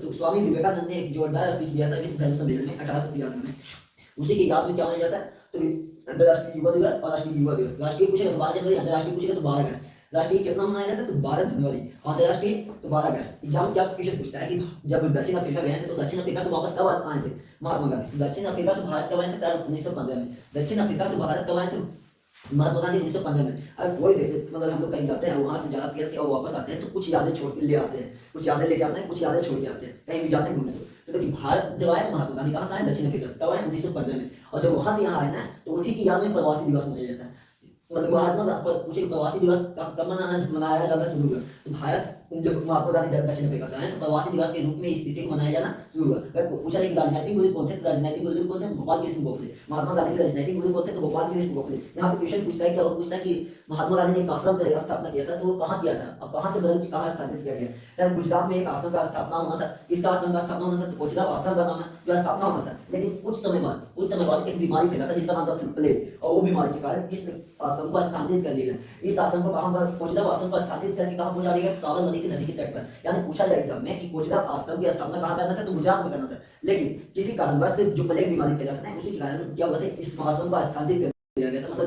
तो स्वामी विवेकानंद ने एक जोरदार स्पीच दिया था विश्व धर्म सम्मेलन में 1893 में। उसी की याद में क्या मनाया जाता है? तो अंतर्राष्ट्रीय युवा दिवस और राष्ट्रीय युवा दिवस। राष्ट्रीय पूछेगा तो 12 जनवरी, अंतर्राष्ट्रीय पूछेगा तो 12 अगस्त। राष्ट्रीय कितना मनाया जाता है? तो 12 जनवरी। अंतर्राष्ट्रीय तो 12 अगस्त। एग्जाम क्या क्वेश्चन पूछता है कि जब दक्षिण अफ्रीका गए थे तो दक्षिण अफ्रीका से वापस कब आए थे महात्मा गांधी? दक्षिण अफ्रीका से भारत कब आए थे? 1915 में। दक्षिण अफ्रीका से भारत कब आए थे महात्मा गांधी? 1915 में। अब कोई मतलब हम लोग कहीं जाते हैं, वहां से याद करके और वापस आते हैं तो कुछ यादें छोड़ के ले आते हैं, कुछ यादें लेके आते हैं, कुछ यादें छोड़ के आते हैं, कहीं भी जाते हैं घूमने। तो देखिए भारत जब आए महात्मा गांधी कहाँ से आए? दक्षिण अफ्रीका से। कब आए? 1915 में। और जब वहां से यहाँ आए ना तो उन्हीं की याद में प्रवासी दिवस मनाया जाता है। मतलब महात्मा पूछे प्रवासी दिवस कब मनाया जाना शुरू हुआ? तो भारत जब महात्मा गांधी जब दक्षिण अफ्रीका से आए तो प्रवासी दिवस के रूप में इस तिथि को मनाया जाना शुरू हुआ। अगर पूछा जाए कि राजनीतिक गुरु कौन थे? तो राजनीतिक गुरु कौन थे? गोपाल कृष्ण गोखले। महात्मा गांधी के राजनीतिक गुरु कौन थे? तो गोपाल कृष्ण गोखले। यहाँ पे क्वेश्चन पूछता है क्या पूछता है कि महात्मा गांधी ने एक आश्रम का स्थापना किया था तो वो कहाँ किया था और कहाँ से बदल के कहाँ स्थापित किया गया? यार गुजरात में एक आश्रम का स्थापना होना था। किसका आश्रम का स्थापना होना था? तो कोचरब आश्रम का नाम है जो स्थापना होना था। लेकिन कुछ समय बाद एक बीमारी फैला था जिसका नाम था प्लेग, और वो बीमारी के कारण इस आश्रम को स्थानांतरित कर दिया गया। इस आश्रम को कहाँ पर? कोचरब आश्रम को स्थानांतरित करके कहाँ पहुंचा दिया गया? साबरमती नदी के तट पर। यानी पूछा जाए एग्जाम में कि कोचरब आश्रम की स्थापना कहाँ करना था? तो गुजरात में करना था। लेकिन किसी कारणवश जो प्लेग बीमारी फैला था उसी के कारण क्या हुआ था? इस आश्रम को स्थानांतरित कर दिया गया था। मतलब